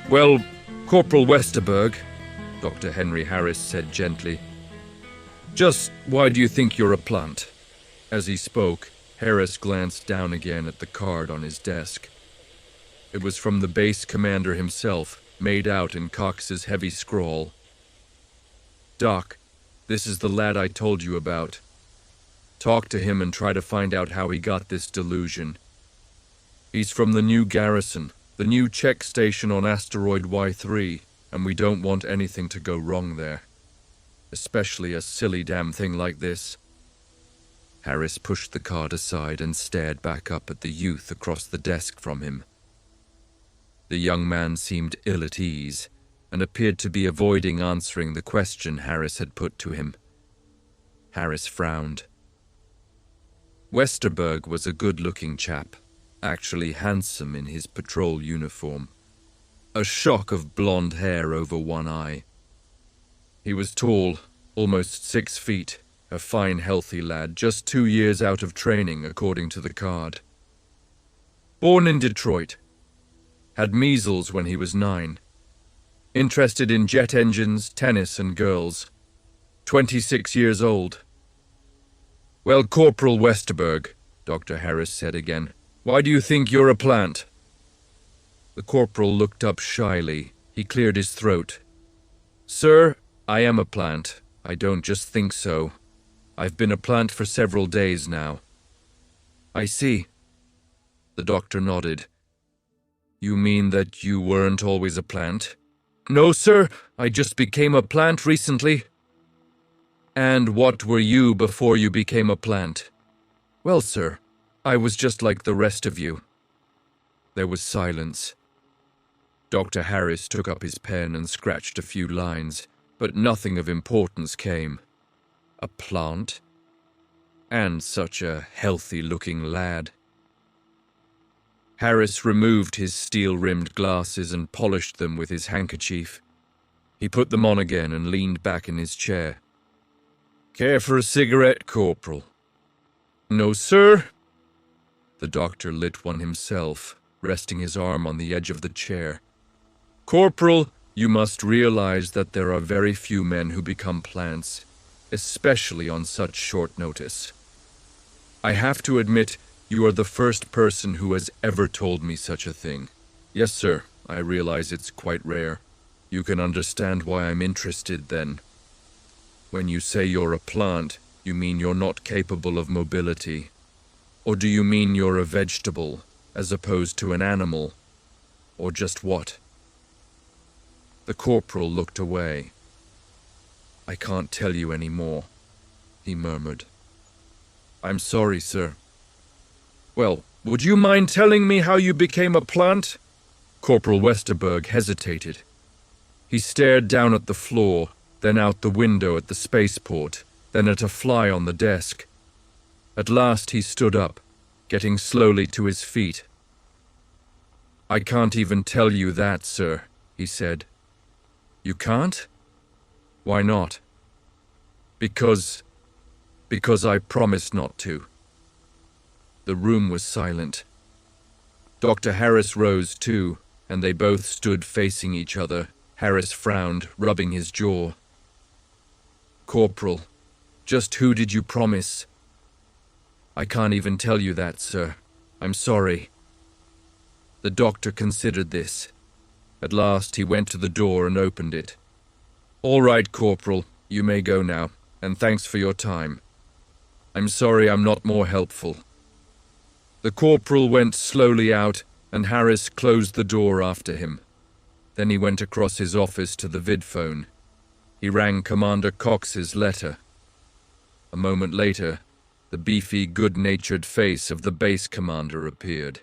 Well, Corporal Westerberg, Dr. Henry Harris said gently, just why do you think you're a plant? As he spoke, Harris glanced down again at the card on his desk. It was from the base commander himself, made out in Cox's heavy scrawl. Doc, this is the lad I told you about. Talk to him and try to find out how he got this delusion. He's from the new garrison, the new check station on asteroid Y3, and we don't want anything to go wrong there. Especially a silly damn thing like this. Harris pushed the card aside and stared back up at the youth across the desk from him. The young man seemed ill at ease, and appeared to be avoiding answering the question Harris had put to him. Harris frowned. Westerberg was a good-looking chap, actually handsome in his patrol uniform. A shock of blonde hair over one eye. He was tall, almost 6 feet, a fine, healthy lad, just 2 years out of training, according to the card. Born in Detroit. Had measles when he was 9. Interested in jet engines, tennis, and girls. 26 years old. Well, Corporal Westerberg, Dr. Harris said again, why do you think you're a plant? The corporal looked up shyly. He cleared his throat. Sir, I am a plant. I don't just think so. I've been a plant for several days now. I see. The doctor nodded. You mean that you weren't always a plant? No, sir. I just became a plant recently. And what were you before you became a plant? Well, sir, I was just like the rest of you. There was silence. Dr. Harris took up his pen and scratched a few lines, but nothing of importance came. A plant? And such a healthy-looking lad. Harris removed his steel-rimmed glasses and polished them with his handkerchief. He put them on again and leaned back in his chair. Care for a cigarette, Corporal? No, sir. The doctor lit one himself, resting his arm on the edge of the chair. Corporal, you must realize that there are very few men who become plants, especially on such short notice. I have to admit, you are the first person who has ever told me such a thing. Yes, sir, I realize it's quite rare. You can understand why I'm interested then. When you say you're a plant, you mean you're not capable of mobility? Or do you mean you're a vegetable, as opposed to an animal? Or just what? The corporal looked away. I can't tell you any more, he murmured. I'm sorry, sir. Well, would you mind telling me how you became a plant? Corporal Westerberg hesitated. He stared down at the floor, then out the window at the spaceport, then at a fly on the desk. At last he stood up, getting slowly to his feet. I can't even tell you that, sir, he said. You can't? Why not? Because I promised not to. The room was silent. Dr. Harris rose too, and they both stood facing each other. Harris frowned, rubbing his jaw. Corporal, just who did you promise? I can't even tell you that, sir. I'm sorry. The doctor considered this. At last he went to the door and opened it. All right, Corporal, you may go now, and thanks for your time. I'm sorry I'm not more helpful. The corporal went slowly out, and Harris closed the door after him. Then he went across his office to the vidphone. He rang Commander Cox's letter. A moment later, the beefy, good-natured face of the base commander appeared.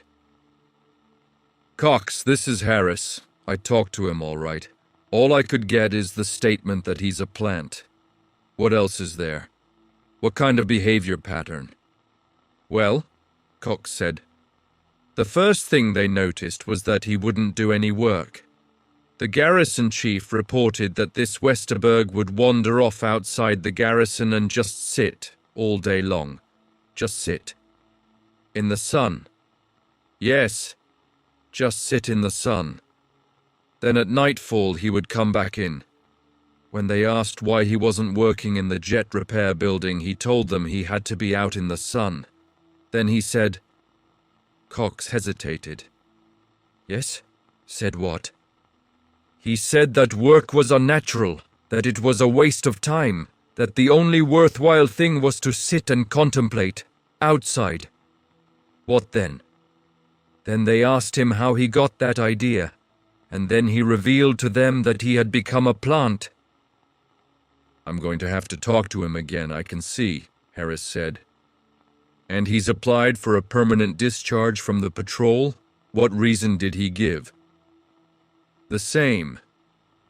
Cox, this is Harris. I talked to him all right. All I could get is the statement that he's a plant. What else is there? What kind of behavior pattern? Well, Cox said, the first thing they noticed was that he wouldn't do any work. The garrison chief reported that this Westerberg would wander off outside the garrison and just sit all day long. Just sit. In the sun. Yes, just sit in the sun. Then at nightfall he would come back in. When they asked why he wasn't working in the jet repair building, he told them he had to be out in the sun. Then he said... Cox hesitated. Yes? Said what? He said that work was unnatural, that it was a waste of time, that the only worthwhile thing was to sit and contemplate, outside. What then? Then they asked him how he got that idea, and then he revealed to them that he had become a plant. I'm going to have to talk to him again, I can see, Harris said. And he's applied for a permanent discharge from the patrol? What reason did he give? The same,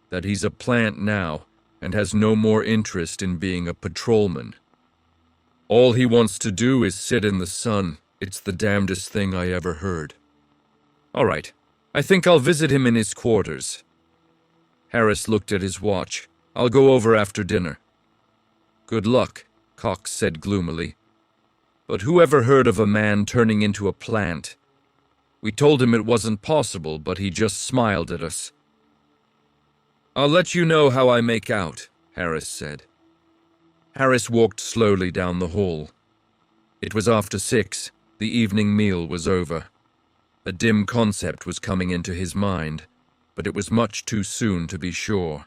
that he's a plant now and has no more interest in being a patrolman. All he wants to do is sit in the sun. It's the damnedest thing I ever heard. All right, I think I'll visit him in his quarters. Harris looked at his watch. I'll go over after dinner. Good luck, Cox said gloomily. But who ever heard of a man turning into a plant? We told him it wasn't possible, but he just smiled at us. I'll let you know how I make out, Harris said. Harris walked slowly down the hall. It was after 6. The evening meal was over. A dim concept was coming into his mind, but it was much too soon to be sure.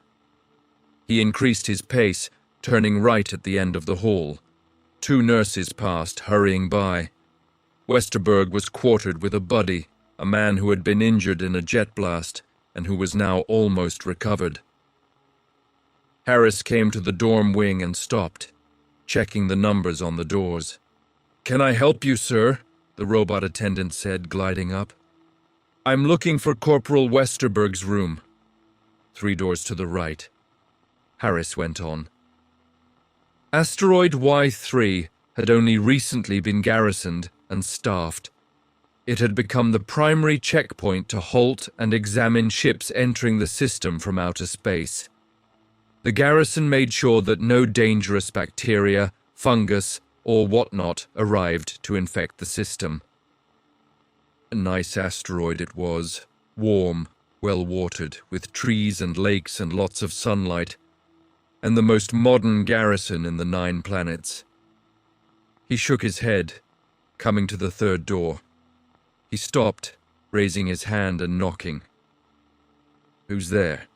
He increased his pace, turning right at the end of the hall. 2 nurses passed, hurrying by. Westerberg was quartered with a buddy, a man who had been injured in a jet blast and who was now almost recovered. Harris came to the dorm wing and stopped, checking the numbers on the doors. "Can I help you, sir?" the robot attendant said, gliding up. "I'm looking for Corporal Westerberg's room." 3 doors to the right. Harris went on. Asteroid Y3 had only recently been garrisoned and staffed. It had become the primary checkpoint to halt and examine ships entering the system from outer space. The garrison made sure that no dangerous bacteria, fungus, or whatnot arrived to infect the system. A nice asteroid it was, warm, well-watered, with trees and lakes and lots of sunlight, and the most modern garrison in the 9 planets. He shook his head, coming to the 3rd door. He stopped, raising his hand and knocking. "Who's there?"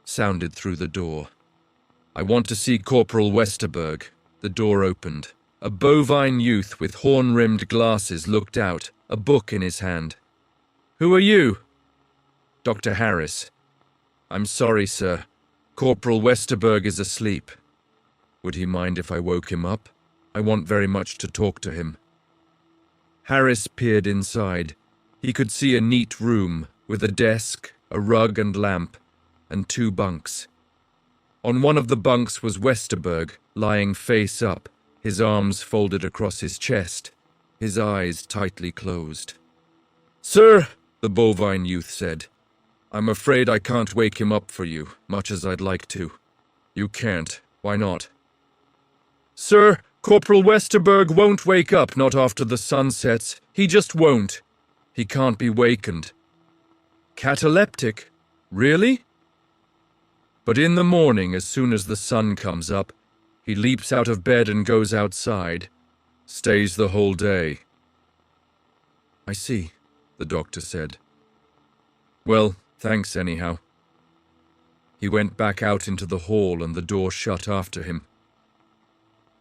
sounded through the door. "I want to see Corporal Westerberg." The door opened. A bovine youth with horn-rimmed glasses looked out, a book in his hand. "Who are you?" "Dr. Harris." "I'm sorry, sir. Corporal Westerberg is asleep. Would he mind if I woke him up? I want very much to talk to him." Harris peered inside. He could see a neat room with a desk, a rug and lamp, and 2 bunks. On one of the bunks was Westerberg, lying face up, his arms folded across his chest, his eyes tightly closed. "Sir," the bovine youth said, "I'm afraid I can't wake him up for you, much as I'd like to." "You can't. Why not?" "Sir, Corporal Westerberg won't wake up, not after the sun sets. He just won't. He can't be wakened." "Cataleptic? Really?" "But in the morning, as soon as the sun comes up, he leaps out of bed and goes outside. Stays the whole day." "I see," the doctor said. "Well, thanks anyhow." He went back out into the hall and the door shut after him.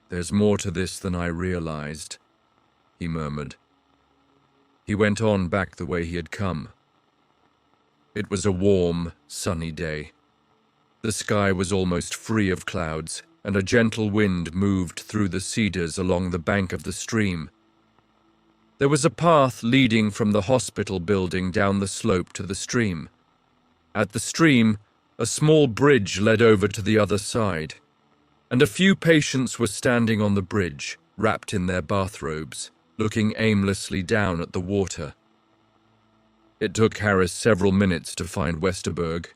"There's more to this than I realized," he murmured. He went on back the way he had come. It was a warm, sunny day. The sky was almost free of clouds, and a gentle wind moved through the cedars along the bank of the stream. There was a path leading from the hospital building down the slope to the stream. At the stream, a small bridge led over to the other side, and a few patients were standing on the bridge, wrapped in their bathrobes, looking aimlessly down at the water. It took Harris several minutes to find Westerberg.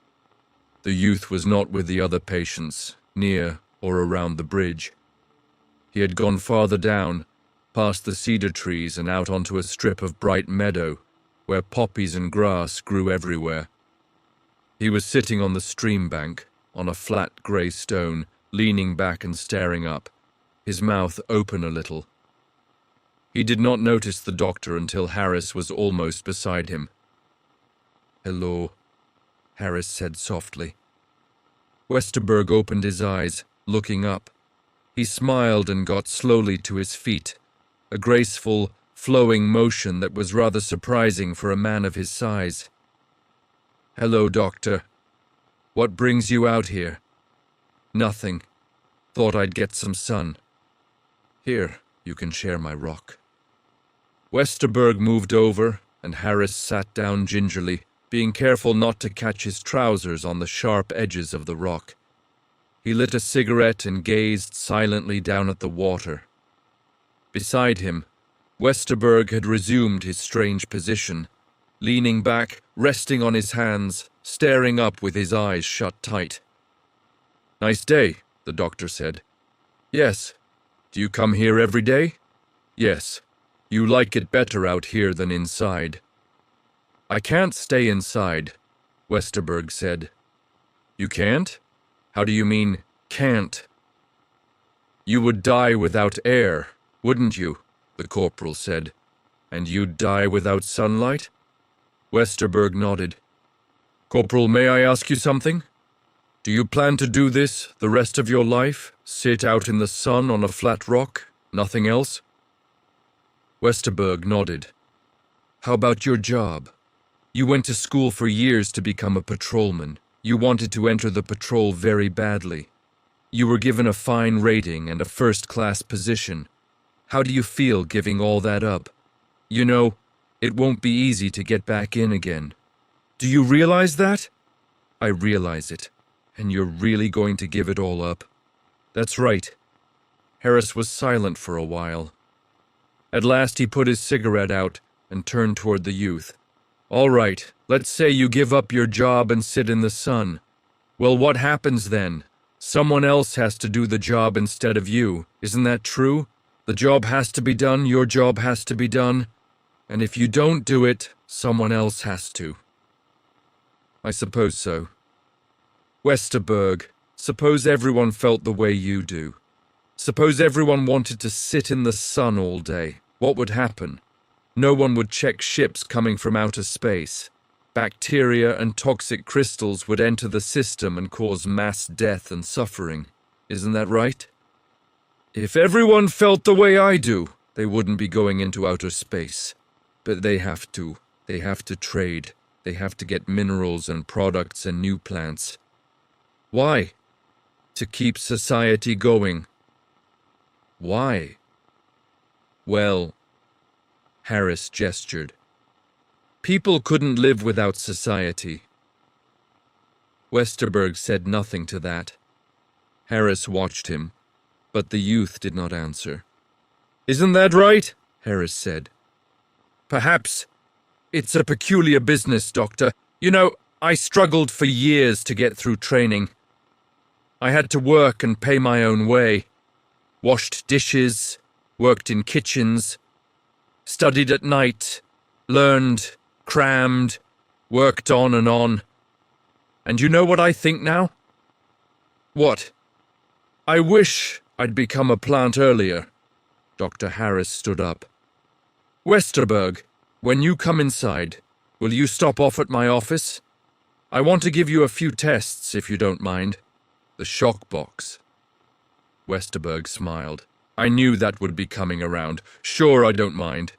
The youth was not with the other patients, near or around the bridge. He had gone farther down, past the cedar trees and out onto a strip of bright meadow, where poppies and grass grew everywhere. He was sitting on the stream bank, on a flat grey stone, leaning back and staring up, his mouth open a little. He did not notice the doctor until Harris was almost beside him. "Hello," Harris said softly. Westerberg opened his eyes, looking up. He smiled and got slowly to his feet, a graceful, flowing motion that was rather surprising for a man of his size. "Hello, doctor. What brings you out here?" "Nothing. Thought I'd get some sun." "Here, you can share my rock." Westerberg moved over, and Harris sat down gingerly, being careful not to catch his trousers on the sharp edges of the rock. He lit a cigarette and gazed silently down at the water. Beside him, Westerberg had resumed his strange position, leaning back, resting on his hands, staring up with his eyes shut tight. "Nice day," the doctor said. "Yes. Do you come here every day?" "Yes. You like it better out here than inside." "I can't stay inside," Westerberg said. "You can't? How do you mean, can't?" "You would die without air, wouldn't you?" the corporal said. "And you'd die without sunlight?" Westerberg nodded. "Corporal, may I ask you something? Do you plan to do this the rest of your life? Sit out in the sun on a flat rock? Nothing else?" Westerberg nodded. "How about your job? You went to school for years to become a patrolman. You wanted to enter the patrol very badly. You were given a fine rating and a first-class position. How do you feel giving all that up? You know, it won't be easy to get back in again. Do you realize that?" "I realize it. And you're really going to give it all up?" "That's right." Harris was silent for a while. At last he put his cigarette out and turned toward the youth. "All right, let's say you give up your job and sit in the sun. Well, what happens then? Someone else has to do the job instead of you. Isn't that true? The job has to be done, your job has to be done. And if you don't do it, someone else has to." "I suppose so." "Westerberg, suppose everyone felt the way you do. Suppose everyone wanted to sit in the sun all day. What would happen? No one would check ships coming from outer space. Bacteria and toxic crystals would enter the system and cause mass death and suffering. Isn't that right? If everyone felt the way I do, they wouldn't be going into outer space. But they have to. They have to trade. They have to get minerals and products and new plants. Why? To keep society going. Why? Well, Harris gestured. People couldn't live without society. Westerberg said nothing to that. Harris watched him, but the youth did not answer. "Isn't that right?" Harris said. "Perhaps. It's a peculiar business, Doctor. You know, I struggled for years to get through training. I had to work and pay my own way. Washed dishes, worked in kitchens, studied at night, learned, crammed, worked on and on. And you know what I think now?" "What?" "I wish I'd become a plant earlier." Dr. Harris stood up. "Westerberg, when you come inside, will you stop off at my office? I want to give you a few tests, if you don't mind. The shock box." Westerberg smiled. "I knew that would be coming around. Sure, I don't mind."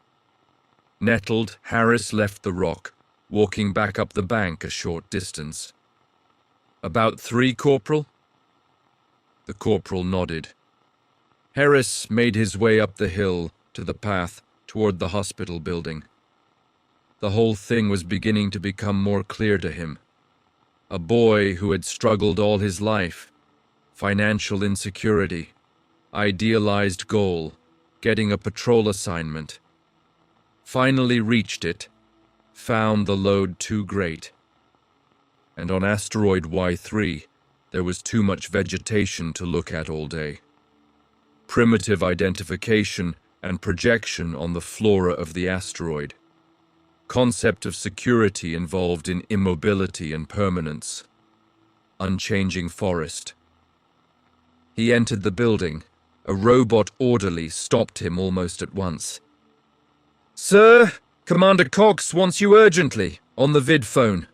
Nettled, Harris left the rock, walking back up the bank a short distance. "About 3, Corporal?" The corporal nodded. Harris made his way up the hill to the path toward the hospital building. The whole thing was beginning to become more clear to him. A boy who had struggled all his life, financial insecurity, idealized goal, getting a patrol assignment. Finally reached it, found the load too great. and on asteroid Y3, there was too much vegetation to look at all day. Primitive identification and projection on the flora of the asteroid. Concept of security involved in immobility and permanence. Unchanging forest. He entered the building. A robot orderly stopped him almost at once. "Sir, Commander Cox wants you urgently, on the vid phone."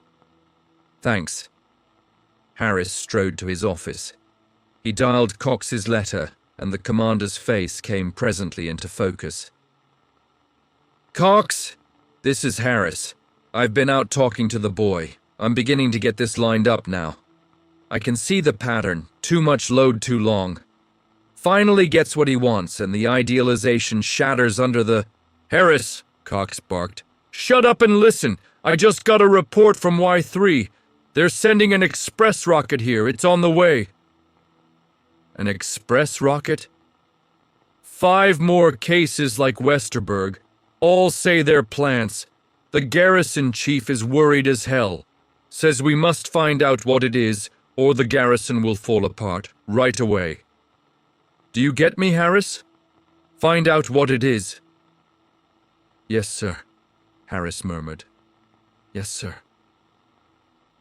"Thanks." Harris strode to his office. He dialed Cox's letter, and the commander's face came presently into focus. "Cox, this is Harris. I've been out talking to the boy. I'm beginning to get this lined up now. I can see the pattern, too much load too long. Finally gets what he wants, and the idealization shatters under the—" "Harris," Cox barked. "Shut up and listen. I just got a report from Y3. They're sending an express rocket here. It's on the way." "An express rocket?" "5 more cases like Westerberg. All say they're plants. The garrison chief is worried as hell. Says we must find out what it is, or the garrison will fall apart, right away. Do you get me, Harris? Find out what it is." "Yes, sir," Harris murmured. "Yes, sir."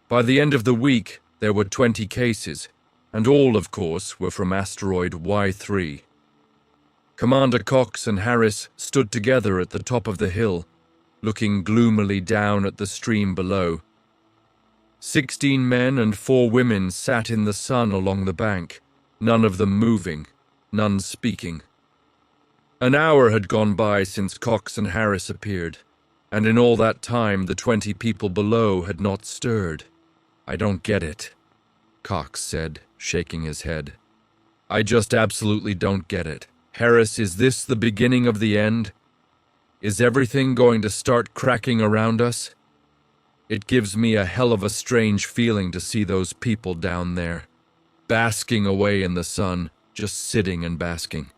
By the end of the week, there were 20 cases, and all, of course, were from asteroid Y3. Commander Cox and Harris stood together at the top of the hill, looking gloomily down at the stream below. 16 men and 4 women sat in the sun along the bank, none of them moving, none speaking. An hour had gone by since Cox and Harris appeared, and in all that time the 20 people below had not stirred. "I don't get it," Cox said, shaking his head. "I just absolutely don't get it. Harris, is this the beginning of the end? Is everything going to start cracking around us? It gives me a hell of a strange feeling to see those people down there, basking away in the sun, just sitting and basking."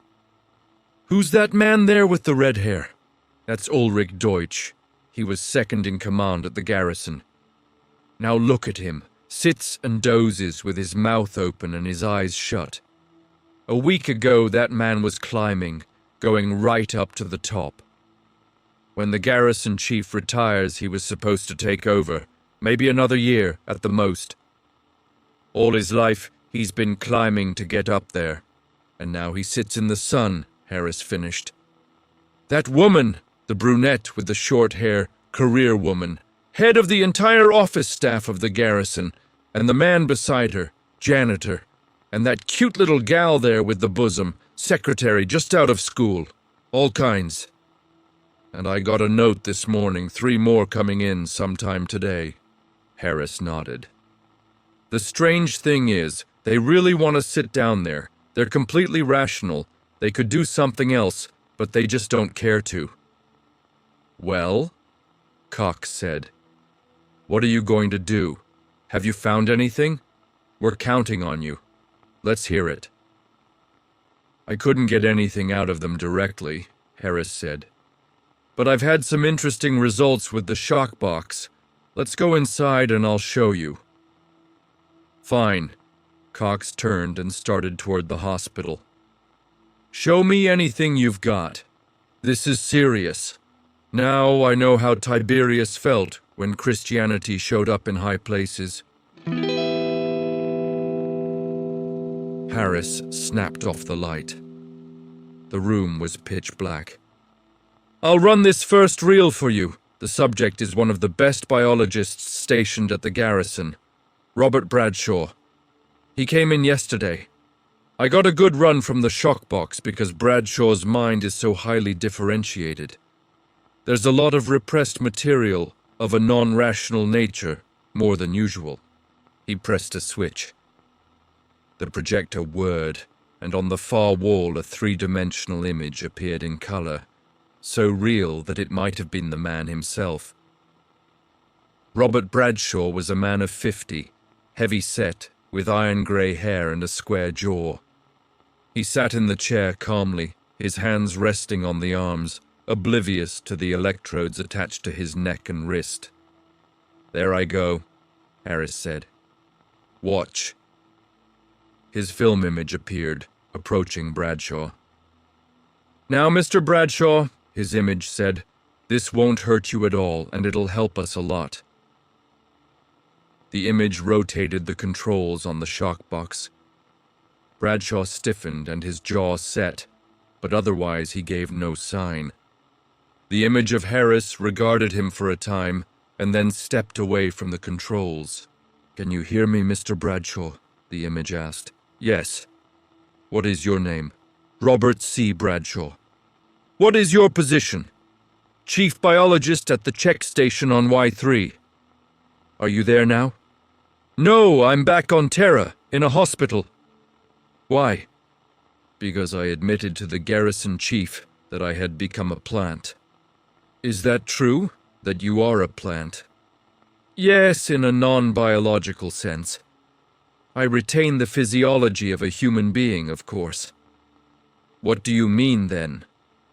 "Who's that man there with the red hair?" "That's Ulrich Deutsch. He was second in command at the garrison. Now look at him, sits and dozes with his mouth open and his eyes shut. A week ago that man was climbing, going right up to the top. When the garrison chief retires, he was supposed to take over, maybe another year at the most. All his life, he's been climbing to get up there, and now he sits in the sun," Harris finished. "That woman, the brunette with the short hair, career woman, head of the entire office staff of the garrison, and the man beside her, janitor, and that cute little gal there with the bosom, secretary just out of school, all kinds. And I got a note this morning, 3 more coming in sometime today." Harris nodded. "The strange thing is, they really want to sit down there. They're completely rational. They could do something else, but they just don't care to." "Well," Cox said, "what are you going to do? Have you found anything? We're counting on you. Let's hear it." "I couldn't get anything out of them directly," Harris said. "But I've had some interesting results with the shock box. Let's go inside and I'll show you." "Fine." Cox turned and started toward the hospital. "Show me anything you've got. This is serious. Now I know how Tiberius felt when Christianity showed up in high places." Harris snapped off the light. The room was pitch black. "I'll run this first reel for you. The subject is one of the best biologists stationed at the garrison, Robert Bradshaw. He came in yesterday. I got a good run from the shock box because Bradshaw's mind is so highly differentiated. There's a lot of repressed material of a non-rational nature, more than usual." He pressed a switch. The projector whirred, and on the far wall a 3-dimensional image appeared in color, so real that it might have been the man himself. Robert Bradshaw was a man of 50, heavy-set, with iron-grey hair and a square jaw. He sat in the chair calmly, his hands resting on the arms, oblivious to the electrodes attached to his neck and wrist. "There I go," Harris said. Watch. His film image appeared, approaching Bradshaw. Now, Mr. Bradshaw, his image said, this won't hurt you at all, and it'll help us a lot. The image rotated the controls on the shock box. Bradshaw stiffened and his jaw set, but otherwise he gave no sign. The image of Harris regarded him for a time, and then stepped away from the controls. Can you hear me, Mr. Bradshaw? The image asked. Yes. What is your name? Robert C. Bradshaw. What is your position? Chief biologist at the check station on Y3. Are you there now? No, I'm back on Terra, in a hospital. Why? Because I admitted to the garrison chief that I had become a plant. Is that true, that you are a plant? Yes, in a non-biological sense. I retain the physiology of a human being, of course. What do you mean, then,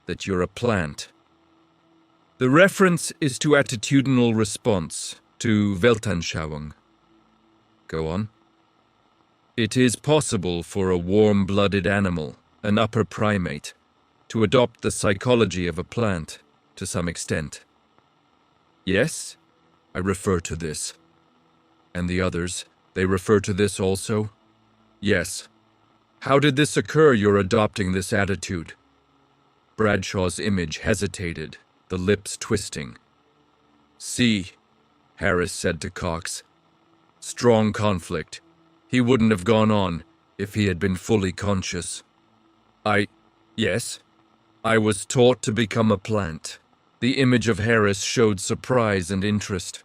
that you're a plant? The reference is to attitudinal response, to Weltanschauung. Go on. It is possible for a warm-blooded animal, an upper primate, to adopt the psychology of a plant, to some extent. Yes, I refer to this. And the others, they refer to this also? Yes. How did this occur, your adopting this attitude? Bradshaw's image hesitated, the lips twisting. See, Harris said to Cox. Strong conflict. He wouldn't have gone on if he had been fully conscious. Yes, I was taught to become a plant. The image of Harris showed surprise and interest.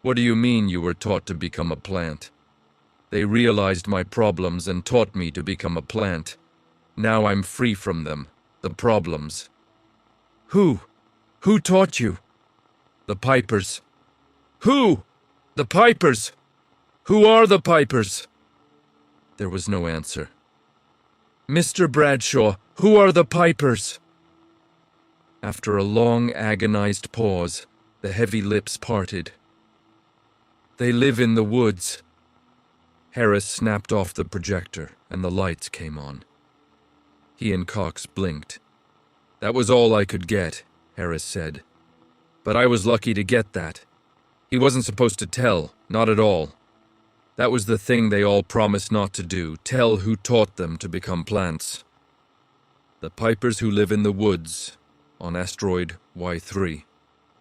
What do you mean you were taught to become a plant? They realized my problems and taught me to become a plant. Now I'm free from them, the problems. Who? Who taught you? The Pipers. Who? The Pipers. Who are the Pipers? There was no answer. Mr. Bradshaw, who are the Pipers? After a long, agonized pause, the heavy lips parted. They live in the woods. Harris snapped off the projector, and the lights came on. He and Cox blinked. That was all I could get, Harris said. But I was lucky to get that. He wasn't supposed to tell, not at all. That was the thing they all promised not to do, tell who taught them to become plants. The Pipers who live in the woods, on asteroid Y3.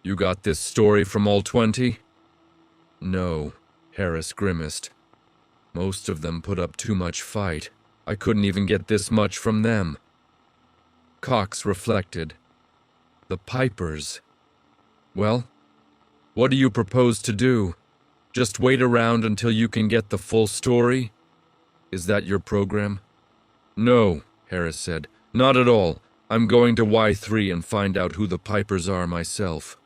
You got this story from all 20? No, Harris grimaced. Most of them put up too much fight. I couldn't even get this much from them. Cox reflected. The Pipers. Well, what do you propose to do? Just wait around until you can get the full story? Is that your program? No, Harris said. Not at all. I'm going to Y3 and find out who the Pipers are myself.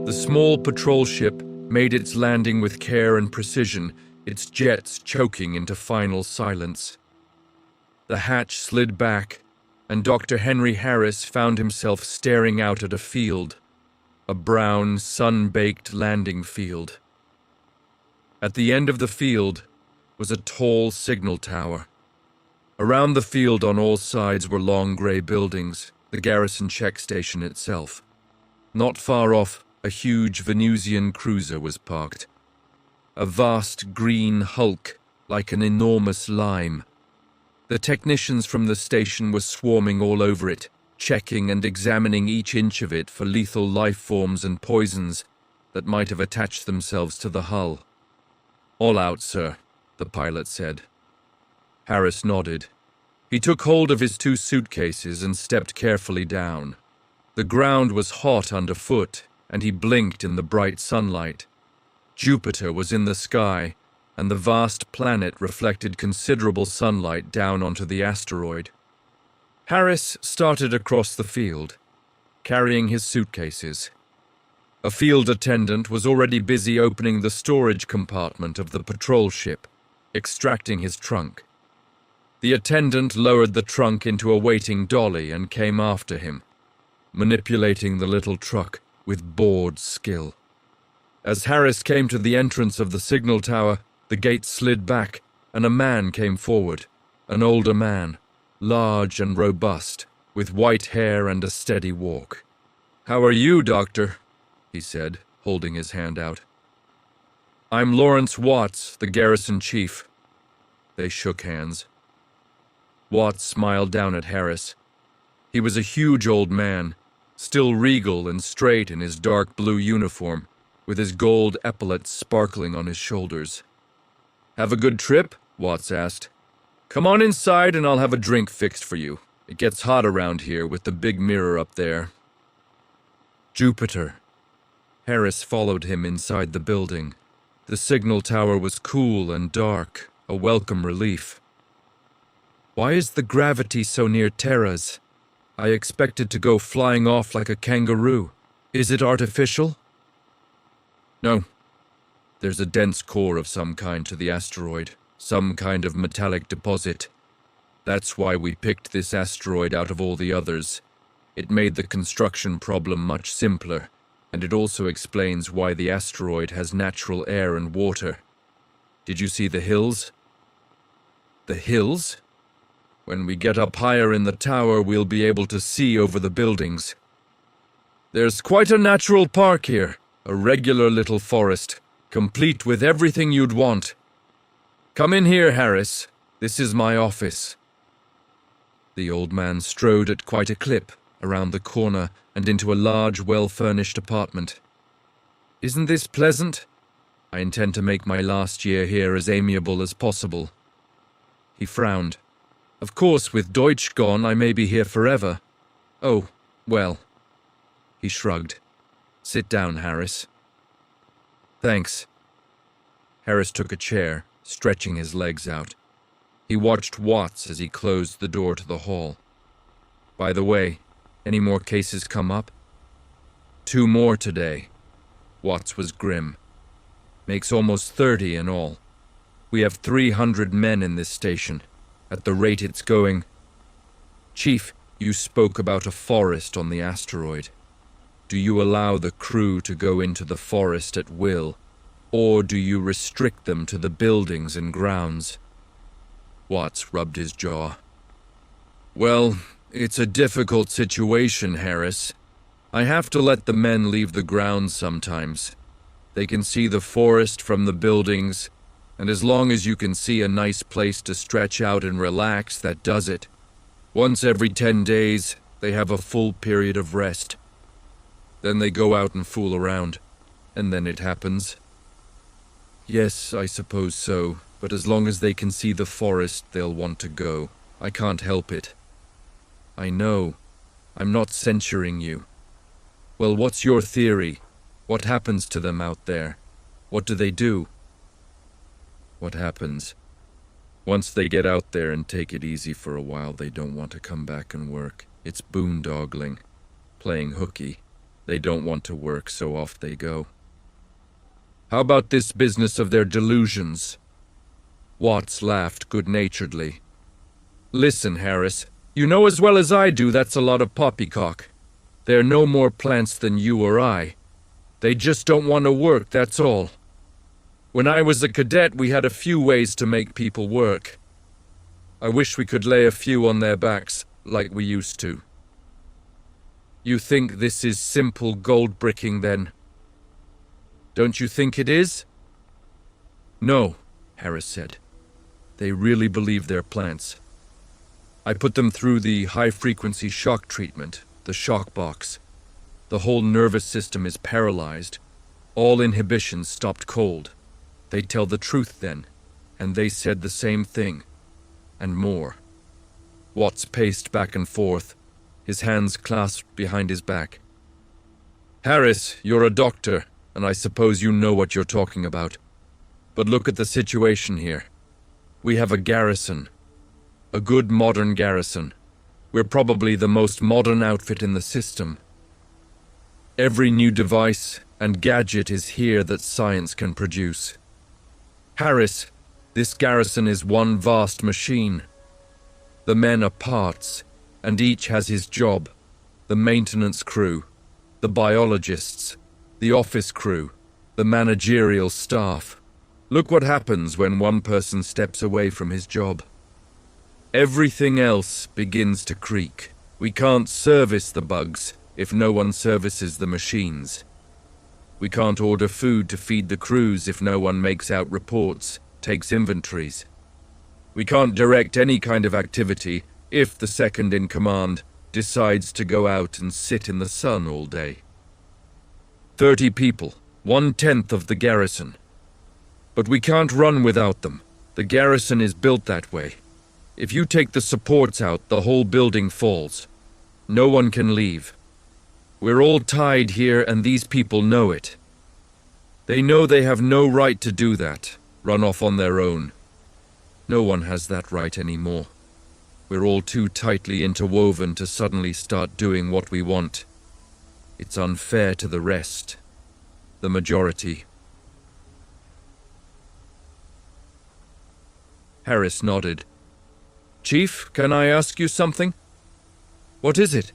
The small patrol ship made its landing with care and precision, its jets choking into final silence. The hatch slid back, and Dr. Henry Harris found himself staring out at a field. A brown, sun-baked landing field. At the end of the field was a tall signal tower. Around the field on all sides were long gray buildings, the garrison check station itself. Not far off, a huge Venusian cruiser was parked. A vast green hulk, like an enormous lime. The technicians from the station were swarming all over it, checking and examining each inch of it for lethal life forms and poisons that might have attached themselves to the hull. All out, sir, the pilot said. Harris nodded. He took hold of his 2 suitcases and stepped carefully down. The ground was hot underfoot, and he blinked in the bright sunlight. Jupiter was in the sky, and the vast planet reflected considerable sunlight down onto the asteroid. Harris started across the field, carrying his suitcases. A field attendant was already busy opening the storage compartment of the patrol ship, extracting his trunk. The attendant lowered the trunk into a waiting dolly and came after him, manipulating the little truck with bored skill. As Harris came to the entrance of the signal tower, the gate slid back, and a man came forward. An older man, large and robust, with white hair and a steady walk. "How are you, Doctor?" he said, holding his hand out. "I'm Lawrence Watts, the garrison chief." They shook hands. Watts smiled down at Harris. He was a huge old man, still regal and straight in his dark blue uniform, with his gold epaulets sparkling on his shoulders. "Have a good trip?" Watts asked. "Come on inside and I'll have a drink fixed for you. It gets hot around here with the big mirror up there." Jupiter. Harris followed him inside the building. The signal tower was cool and dark, a welcome relief. "Why is the gravity so near Terra's? I expected to go flying off like a kangaroo. Is it artificial?" "No. There's a dense core of some kind to the asteroid, some kind of metallic deposit. That's why we picked this asteroid out of all the others. It made the construction problem much simpler, and it also explains why the asteroid has natural air and water. Did you see the hills?" "The hills?" "When we get up higher in the tower, we'll be able to see over the buildings. There's quite a natural park here, a regular little forest, complete with everything you'd want. Come in here, Harris. This is my office." The old man strode at quite a clip around the corner and into a large, well-furnished apartment. "Isn't this pleasant? I intend to make my last year here as amiable as possible." He frowned. "Of course, with Deutsch gone, I may be here forever. Oh, well." He shrugged. "Sit down, Harris." "Thanks." Harris took a chair, stretching his legs out. He watched Watts as he closed the door to the hall. "By the way, any more cases come up?" "2 more today." Watts was grim. "Makes almost 30 in all. We have 300 men in this station. At the rate it's going..." "Chief, you spoke about a forest on the asteroid. Do you allow the crew to go into the forest at will, or do you restrict them to the buildings and grounds?" Watts rubbed his jaw. "Well, it's a difficult situation, Harris. I have to let the men leave the grounds sometimes. They can see the forest from the buildings, and as long as you can see a nice place to stretch out and relax, that does it. Once every 10 days, they have a full period of rest. Then they go out and fool around, and then it happens." "Yes, I suppose so, but as long as they can see the forest, they'll want to go. I can't help it." "I know. I'm not censuring you. Well, what's your theory? What happens to them out there? What do they do?" "What happens? Once they get out there and take it easy for a while, they don't want to come back and work. It's boondoggling, playing hooky. They don't want to work, so off they go." "How about this business of their delusions?" Watts laughed good-naturedly. "Listen, Harris, you know as well as I do that's a lot of poppycock. They're no more plants than you or I. They just don't want to work, that's all. When I was a cadet, we had a few ways to make people work. I wish we could lay a few on their backs, like we used to." "You think this is simple gold-bricking, then?" "Don't you think it is?" "No," Harris said. "They really believe they're plants. I put them through the high-frequency shock treatment, the shock box. The whole nervous system is paralyzed. All inhibitions stopped cold. They tell the truth then, and they said the same thing, and more." Watts paced back and forth, his hands clasped behind his back. "Harris, you're a doctor, and I suppose you know what you're talking about. But look at the situation here. We have a garrison. A good modern garrison. We're probably the most modern outfit in the system. Every new device and gadget is here that science can produce. Harris, this garrison is one vast machine. The men are parts, and each has his job. The maintenance crew, the biologists, the office crew, the managerial staff. Look what happens when one person steps away from his job. Everything else begins to creak. We can't service the bugs if no one services the machines. We can't order food to feed the crews if no one makes out reports, takes inventories. We can't direct any kind of activity if the second in command decides to go out and sit in the sun all day. 30 people, 1/10 of the garrison. But we can't run without them. The garrison is built that way. If you take the supports out, the whole building falls. No one can leave. We're all tied here, and these people know it. They know they have no right to do that, run off on their own. No one has that right anymore. We're all too tightly interwoven to suddenly start doing what we want. It's unfair to the rest, the majority. Harris nodded. Chief, can I ask you something? What is it?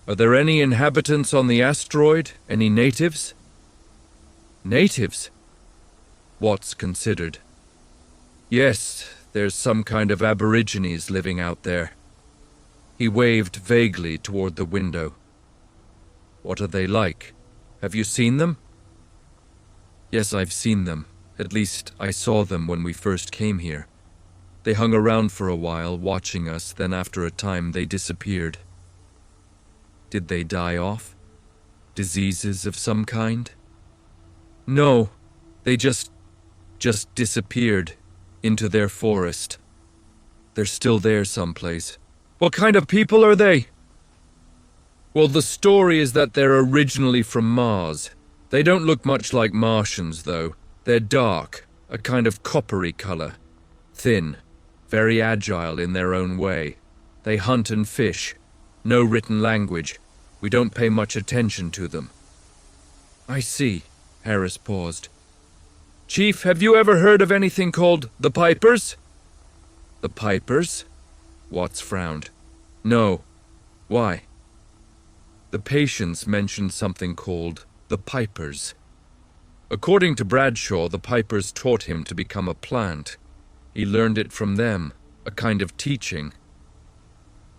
Are there any inhabitants on the asteroid? Any natives? Natives? Watts considered. Yes, there's some kind of aborigines living out there. He waved vaguely toward the window. What are they like? Have you seen them? Yes, I've seen them. At least I saw them when we first came here. They hung around for a while, watching us, then after a time they disappeared. Did they die off? Diseases of some kind? No, they just disappeared into their forest. They're still there someplace. What kind of people are they? Well, the story is that they're originally from Mars. They don't look much like Martians, though. They're dark, a kind of coppery color. Thin, very agile in their own way. They hunt and fish. No written language. We don't pay much attention to them. I see. Harris paused. Chief, have you ever heard of anything called the Pipers? The Pipers? Watts frowned. No. Why? The patients mentioned something called the Pipers. According to Bradshaw, the Pipers taught him to become a plant. He learned it from them, a kind of teaching.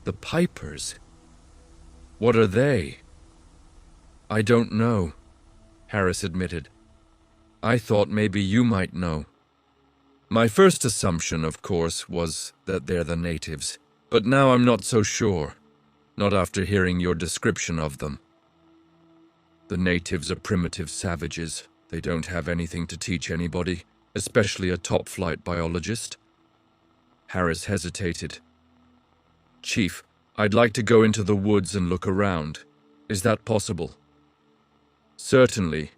The Pipers? What are they? I don't know, Harris admitted. I thought maybe you might know. My first assumption, of course, was that they're the natives, but now I'm not so sure, not after hearing your description of them. The natives are primitive savages. They don't have anything to teach anybody, especially a top-flight biologist. Harris hesitated. Chief, I'd like to go into the woods and look around. Is that possible? Certainly.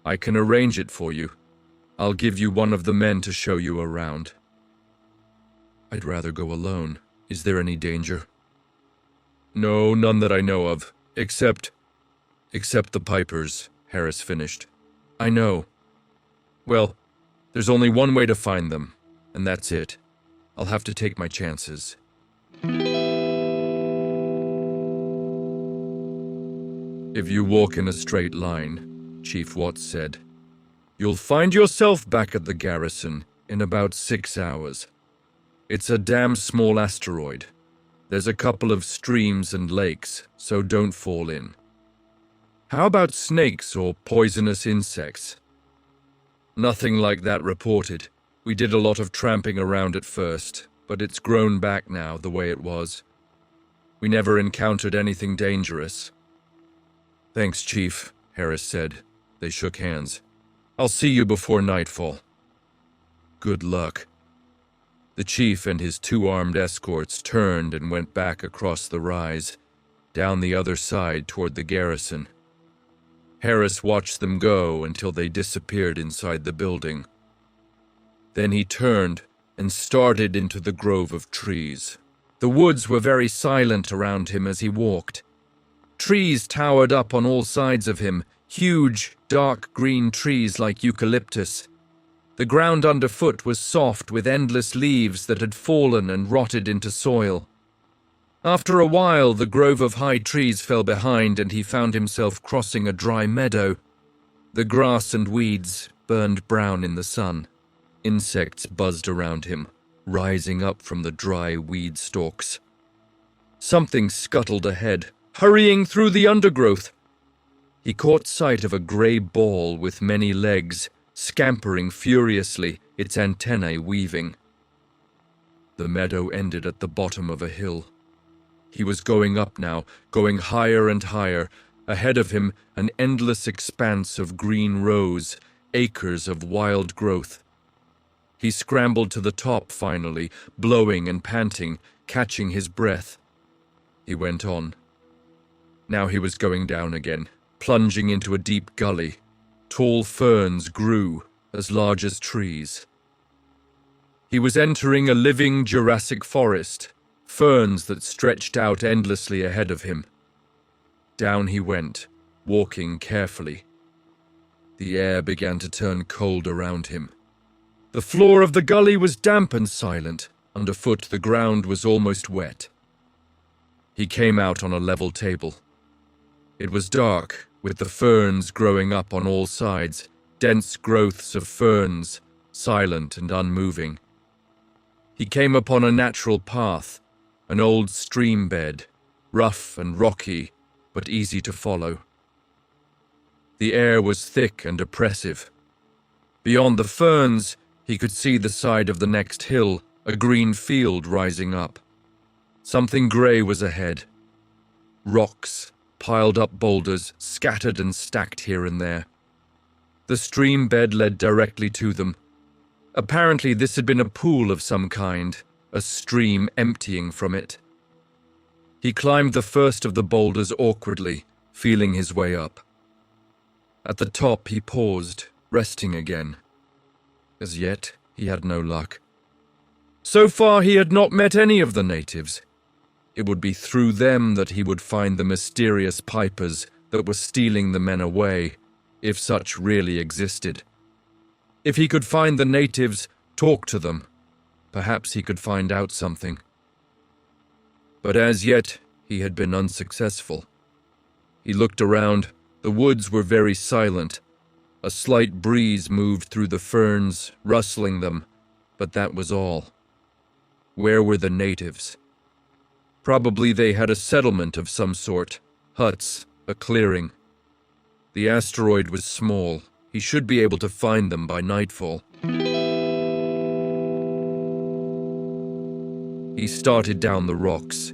I can arrange it for you. I'll give you one of the men to show you around. I'd rather go alone. Is there any danger? No, none that I know of. Except the Pipers, Harris finished. I know. Well, there's only one way to find them, and that's it. I'll have to take my chances. If you walk in a straight line, Chief Watts said, you'll find yourself back at the garrison in about 6 hours. It's a damn small asteroid. There's a couple of streams and lakes, so don't fall in. How about snakes or poisonous insects? Nothing like that reported. We did a lot of tramping around at first, but it's grown back now the way it was. We never encountered anything dangerous. Thanks, Chief, Harris said. They shook hands. I'll see you before nightfall. Good luck. The chief and his 2 armed escorts turned and went back across the rise, down the other side toward the garrison. Harris watched them go until they disappeared inside the building. Then he turned and started into the grove of trees. The woods were very silent around him as he walked. Trees towered up on all sides of him, huge, dark green trees like eucalyptus. The ground underfoot was soft with endless leaves that had fallen and rotted into soil. After a while, the grove of high trees fell behind and he found himself crossing a dry meadow. The grass and weeds burned brown in the sun. Insects buzzed around him, rising up from the dry weed stalks. Something scuttled ahead, hurrying through the undergrowth. He caught sight of a grey ball with many legs, scampering furiously, its antennae weaving. The meadow ended at the bottom of a hill. He was going up now, going higher and higher. Ahead of him, an endless expanse of green rose, acres of wild growth. He scrambled to the top finally, blowing and panting, catching his breath. He went on. Now he was going down again, plunging into a deep gully. Tall ferns grew, as large as trees. He was entering a living Jurassic forest, ferns that stretched out endlessly ahead of him. Down he went, walking carefully. The air began to turn cold around him. The floor of the gully was damp and silent. Underfoot the ground was almost wet. He came out on a level table. It was dark, with the ferns growing up on all sides, dense growths of ferns, silent and unmoving. He came upon a natural path, an old stream bed, rough and rocky, but easy to follow. The air was thick and oppressive. Beyond the ferns, he could see the side of the next hill, a green field rising up. Something grey was ahead. Rocks, piled up boulders, scattered and stacked here and there. The stream bed led directly to them. Apparently this had been a pool of some kind, a stream emptying from it. He climbed the first of the boulders awkwardly, feeling his way up. At the top he paused, resting again. As yet, he had no luck. So far he had not met any of the natives. It would be through them that he would find the mysterious pipers that were stealing the men away, if such really existed. If he could find the natives, talk to them, perhaps he could find out something. But as yet, he had been unsuccessful. He looked around. The woods were very silent. A slight breeze moved through the ferns, rustling them, but that was all. Where were the natives? Probably they had a settlement of some sort, huts, a clearing. The asteroid was small. He should be able to find them by nightfall. He started down the rocks.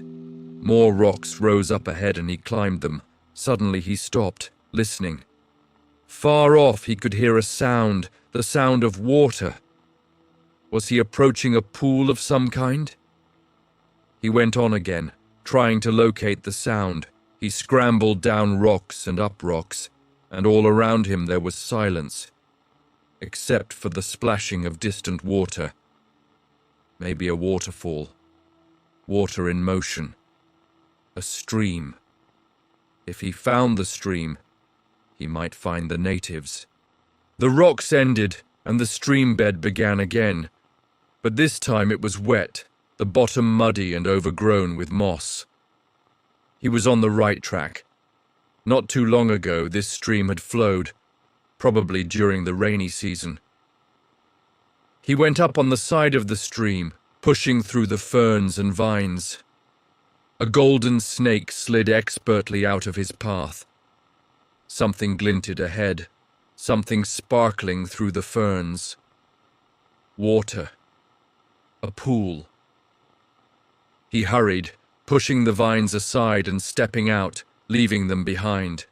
More rocks rose up ahead and he climbed them. Suddenly he stopped, listening. Far off he could hear a sound, the sound of water. Was he approaching a pool of some kind? He went on again, trying to locate the sound. He scrambled down rocks and up rocks, and all around him there was silence, except for the splashing of distant water. Maybe a waterfall. Water in motion. A stream. If he found the stream, he might find the natives. The rocks ended, and the stream bed began again, but this time it was wet, the bottom muddy and overgrown with moss. He was on the right track. Not too long ago, this stream had flowed, probably during the rainy season. He went up on the side of the stream, pushing through the ferns and vines. A golden snake slid expertly out of his path. Something glinted ahead, something sparkling through the ferns. Water. A pool. He hurried, pushing the vines aside and stepping out, leaving them behind.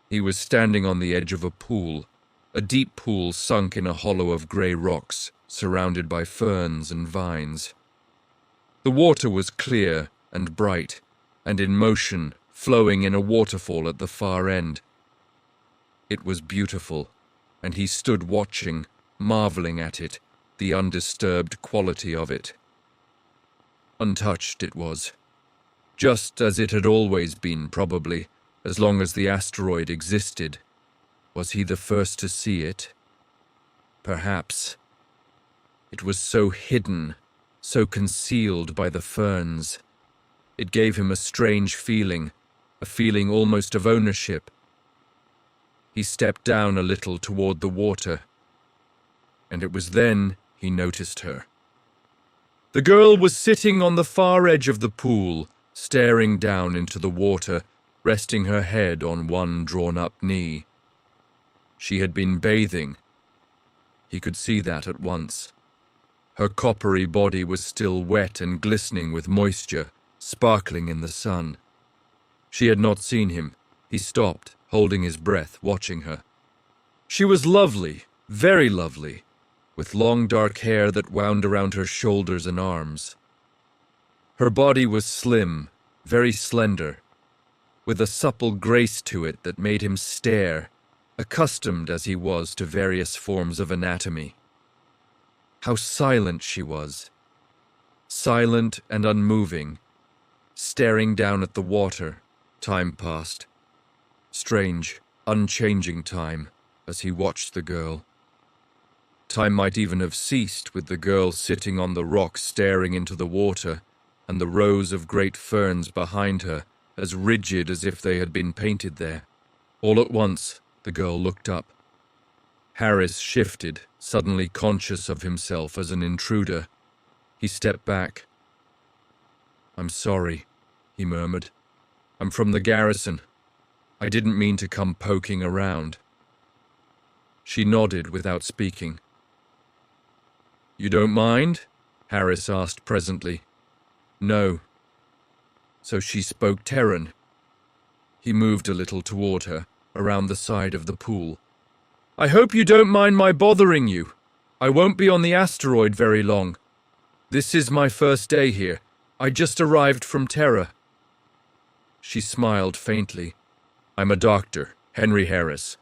He was standing on the edge of a pool, a deep pool sunk in a hollow of grey rocks, surrounded by ferns and vines. The water was clear and bright, and in motion, flowing in a waterfall at the far end. It was beautiful, and he stood watching, marveling at it, the undisturbed quality of it. Untouched it was, just as it had always been, probably, as long as the asteroid existed. Was he the first to see it? Perhaps. It was so hidden, so concealed by the ferns. It gave him a strange feeling, a feeling almost of ownership. He stepped down a little toward the water, and it was then he noticed her. The girl was sitting on the far edge of the pool, staring down into the water, resting her head on one drawn-up knee. She had been bathing. He could see that at once. Her coppery body was still wet and glistening with moisture, sparkling in the sun. She had not seen him. He stopped, holding his breath, watching her. She was lovely, very lovely, with long dark hair that wound around her shoulders and arms. Her body was slim, very slender, with a supple grace to it that made him stare, accustomed as he was to various forms of anatomy. How silent she was, silent and unmoving, staring down at the water. Time passed. Strange, unchanging time, as he watched the girl. Time might even have ceased with the girl sitting on the rock staring into the water, and the rows of great ferns behind her, as rigid as if they had been painted there. All at once, the girl looked up. Harris shifted, suddenly conscious of himself as an intruder. He stepped back. "I'm sorry," he murmured. "I'm from the garrison. I didn't mean to come poking around." She nodded without speaking. "You don't mind?" Harris asked presently. "No." So she spoke Terran. He moved a little toward her, around the side of the pool. "I hope you don't mind my bothering you. I won't be on the asteroid very long. This is my first day here. I just arrived from Terra." She smiled faintly. "I'm a doctor, Henry Harris."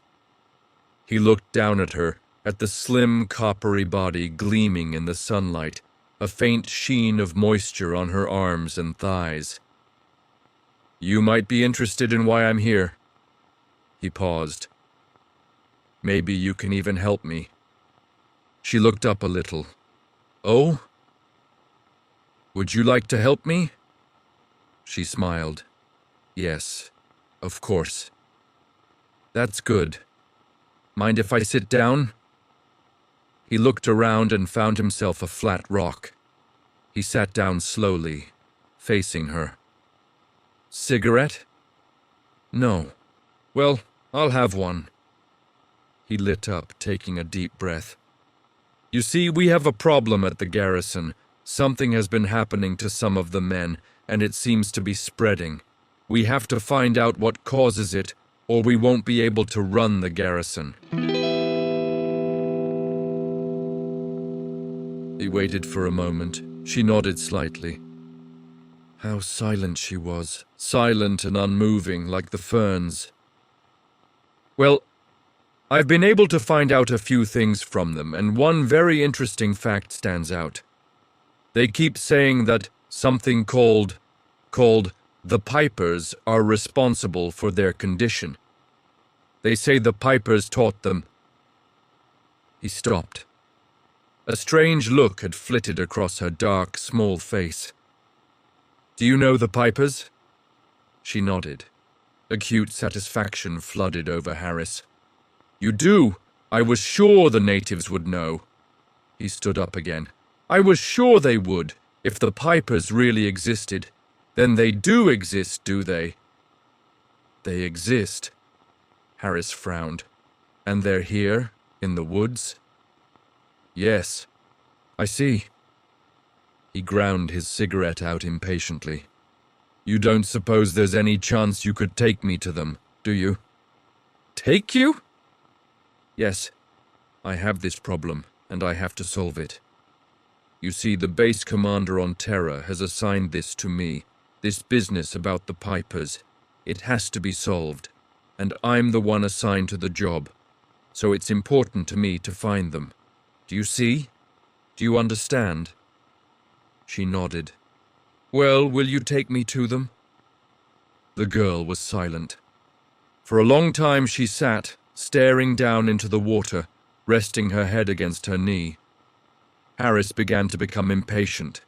He looked down at her, at the slim, coppery body gleaming in the sunlight, a faint sheen of moisture on her arms and thighs. "You might be interested in why I'm here." He paused. "Maybe you can even help me." She looked up a little. "Oh? Would you like to help me?" She smiled. "Yes, of course." "That's good. Mind if I sit down?" He looked around and found himself a flat rock. He sat down slowly, facing her. "Cigarette?" "No." "Well, I'll have one." He lit up, taking a deep breath. "You see, we have a problem at the garrison. Something has been happening to some of the men, and it seems to be spreading. We have to find out what causes it, or we won't be able to run the garrison." He waited for a moment. She nodded slightly. How silent she was, silent and unmoving like the ferns. "Well, I've been able to find out a few things from them, and one very interesting fact stands out. They keep saying that something called the Pipers are responsible for their condition. They say the Pipers taught them." He stopped. A strange look had flitted across her dark, small face. "Do you know the Pipers?" She nodded. Acute satisfaction flooded over Harris. "You do? I was sure the natives would know." He stood up again. "I was sure they would, if the Pipers really existed. Then they do exist, do they?" "They exist." Harris frowned. "And they're here, in the woods?" "Yes." "I see." He ground his cigarette out impatiently. "You don't suppose there's any chance you could take me to them, do you?" "Take you?" "Yes. I have this problem, and I have to solve it. You see, the base commander on Terra has assigned this to me, this business about the Pipers. It has to be solved, and I'm the one assigned to the job, so it's important to me to find them. Do you see? Do you understand?" She nodded. "Well, will you take me to them?" The girl was silent. For a long time she sat, staring down into the water, resting her head against her knee. Harris began to become impatient.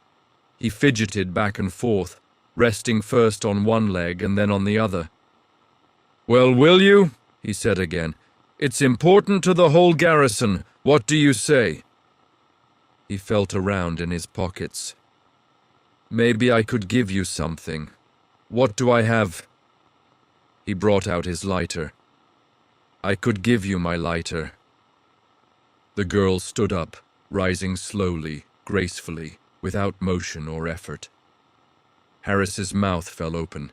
He fidgeted back and forth, resting first on one leg and then on the other. "Well, will you?" he said again. It's important to the whole garrison. What do you say? He felt around in his pockets. Maybe I could give you something. What do I have? He brought out his lighter. I could give you my lighter. The girl stood up, rising slowly, gracefully, without motion or effort. Harris's mouth fell open.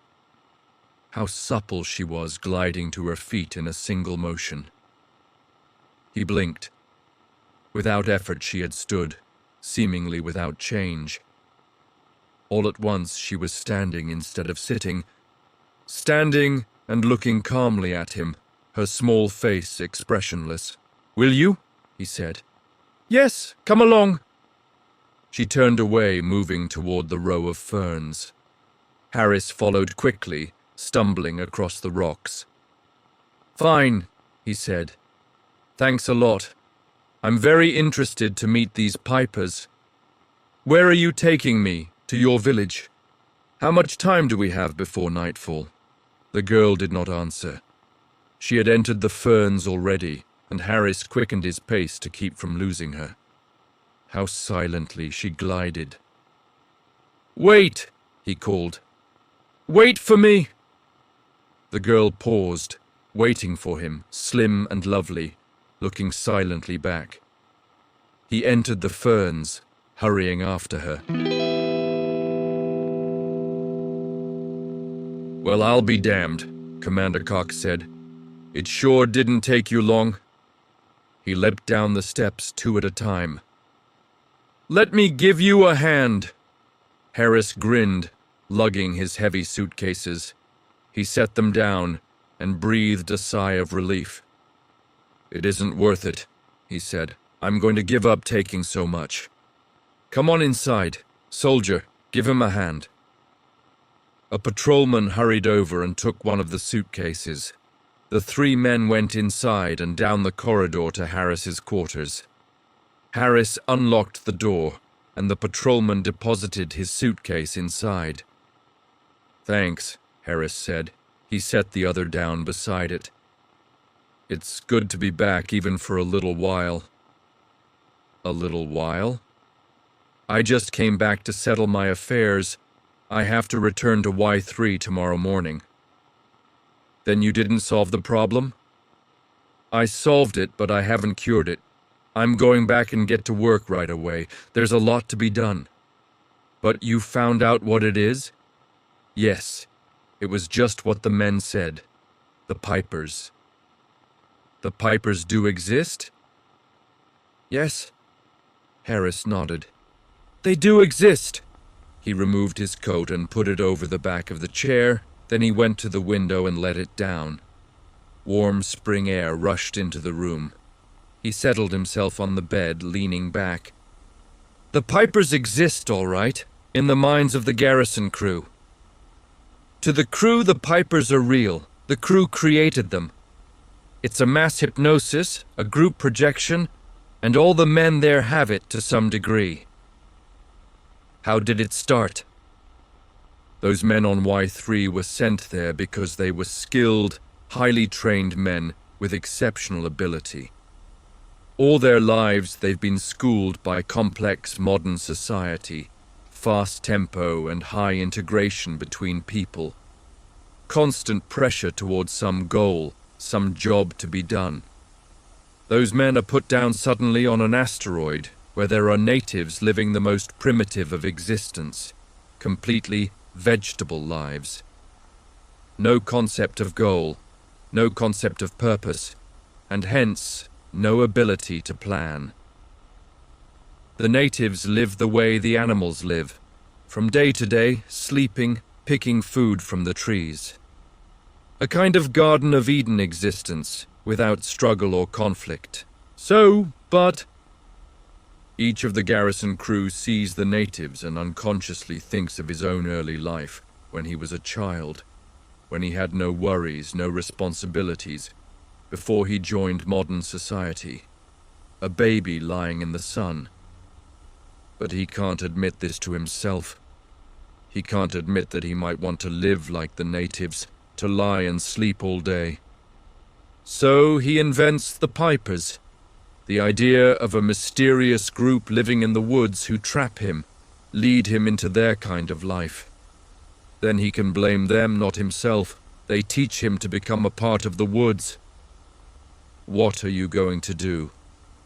How supple she was, gliding to her feet in a single motion. He blinked. Without effort she had stood, seemingly without change. All at once she was standing instead of sitting. Standing and looking calmly at him, her small face expressionless. Will you? He said. Yes, come along. She turned away, moving toward the row of ferns. Harris followed quickly, stumbling across the rocks. Fine, he said. Thanks a lot. I'm very interested to meet these pipers. Where are you taking me? To your village? How much time do we have before nightfall? The girl did not answer. She had entered the ferns already, and Harris quickened his pace to keep from losing her. How silently she glided. Wait, he called. Wait for me! The girl paused, waiting for him, slim and lovely, looking silently back. He entered the ferns, hurrying after her. Well, I'll be damned, Commander Cox said. It sure didn't take you long. He leapt down the steps 2 at a time. Let me give you a hand. Harris grinned, lugging his heavy suitcases. He set them down and breathed a sigh of relief. It isn't worth it, he said. I'm going to give up taking so much. Come on inside. Soldier, give him a hand. A patrolman hurried over and took one of the suitcases. The 3 men went inside and down the corridor to Harris's quarters. Harris unlocked the door, and the patrolman deposited his suitcase inside. Thanks, Harris said. He set the other down beside it. It's good to be back even for a little while. A little while? I just came back to settle my affairs. I have to return to Y3 tomorrow morning. Then you didn't solve the problem? I solved it, but I haven't cured it. I'm going back and get to work right away. There's a lot to be done. But you found out what it is? Yes. It was just what the men said. The pipers. The pipers do exist? Yes. Harris nodded. They do exist. He removed his coat and put it over the back of the chair, then he went to the window and let it down. Warm spring air rushed into the room. He settled himself on the bed, leaning back. The pipers exist, all right, in the minds of the garrison crew. To the crew, the pipers are real. The crew created them. It's a mass hypnosis, a group projection, and all the men there have it to some degree. How did it start? Those men on Y3 were sent there because they were skilled, highly trained men with exceptional ability. All their lives they've been schooled by complex modern society, fast tempo and high integration between people, constant pressure towards some goal, some job to be done. Those men are put down suddenly on an asteroid where there are natives living the most primitive of existence, completely vegetable lives. No concept of goal, no concept of purpose, and hence no ability to plan. The natives live the way the animals live, from day to day, sleeping, picking food from the trees. A kind of Garden of Eden existence, without struggle or conflict. But each of the garrison crew sees the natives and unconsciously thinks of his own early life, when he was a child, when he had no worries, no responsibilities, before he joined modern society, a baby lying in the sun. But he can't admit this to himself. He can't admit that he might want to live like the natives, to lie and sleep all day. So he invents the Pipers, the idea of a mysterious group living in the woods who trap him, lead him into their kind of life. Then he can blame them, not himself. They teach him to become a part of the woods. What are you going to do?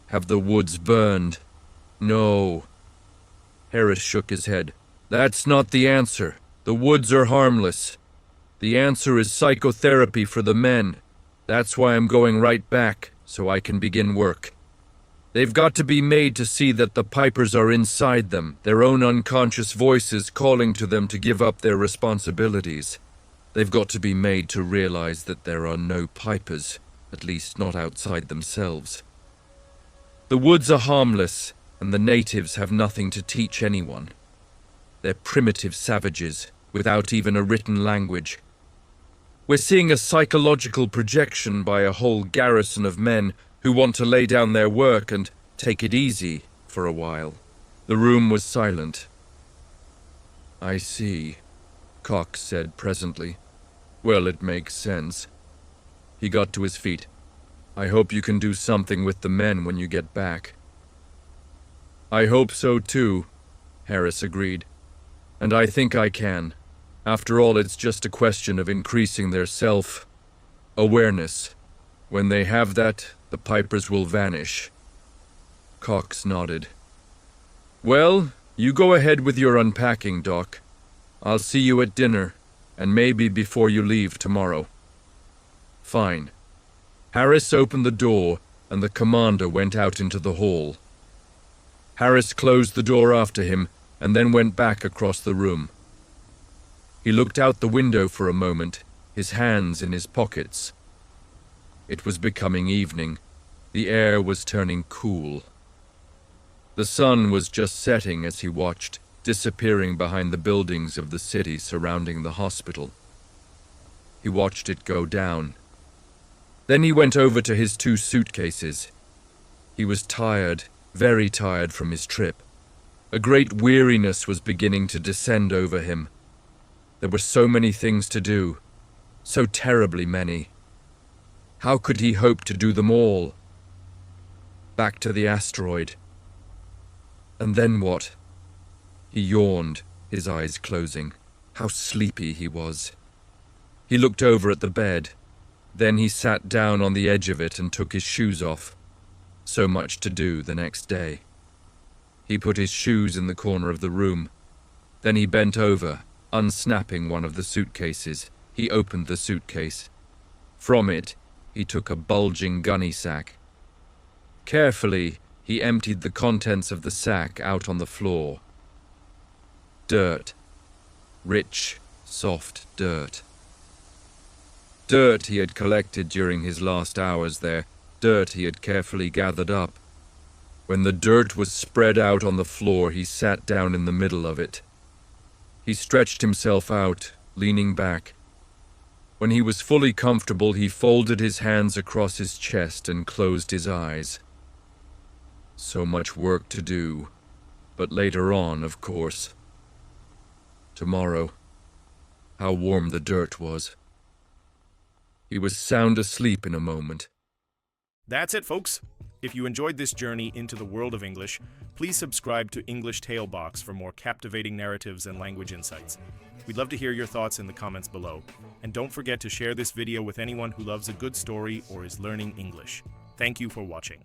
Have the woods burned? No. Harris shook his head. That's not the answer. The woods are harmless. The answer is psychotherapy for the men. That's why I'm going right back, so I can begin work. They've got to be made to see that the Pipers are inside them, their own unconscious voices calling to them to give up their responsibilities. They've got to be made to realize that there are no Pipers, at least not outside themselves. The woods are harmless, and the natives have nothing to teach anyone. They're primitive savages, without even a written language. We're seeing a psychological projection by a whole garrison of men who want to lay down their work and take it easy for a while. The room was silent. I see, Cox said presently. Well, it makes sense. He got to his feet. I hope you can do something with the men when you get back. I hope so too, Harris agreed. And I think I can. After all, it's just a question of increasing their self-awareness. When they have that, the Pipers will vanish. Cox nodded. Well, you go ahead with your unpacking, Doc. I'll see you at dinner, and maybe before you leave tomorrow. Fine. Harris opened the door, and the commander went out into the hall. Harris closed the door after him, and then went back across the room. He looked out the window for a moment, his hands in his pockets. It was becoming evening. The air was turning cool. The sun was just setting as he watched, disappearing behind the buildings of the city surrounding the hospital. He watched it go down. Then he went over to his 2 suitcases. He was tired, very tired from his trip. A great weariness was beginning to descend over him. There were so many things to do, so terribly many. How could he hope to do them all? Back to the asteroid. And then what? He yawned, his eyes closing. How sleepy he was. He looked over at the bed. Then he sat down on the edge of it and took his shoes off. So much to do the next day. He put his shoes in the corner of the room. Then he bent over, unsnapping one of the suitcases. He opened the suitcase. From it, he took a bulging gunny sack. Carefully, he emptied the contents of the sack out on the floor. Dirt. Rich, soft dirt. Dirt he had collected during his last hours there, dirt he had carefully gathered up. When the dirt was spread out on the floor, he sat down in the middle of it. He stretched himself out, leaning back. When he was fully comfortable, he folded his hands across his chest and closed his eyes. So much work to do, but later on, of course. Tomorrow. How warm the dirt was. He was sound asleep in a moment. That's it, folks. If you enjoyed this journey into the world of English, please subscribe to English Tale Box for more captivating narratives and language insights. We'd love to hear your thoughts in the comments below. And don't forget to share this video with anyone who loves a good story or is learning English. Thank you for watching.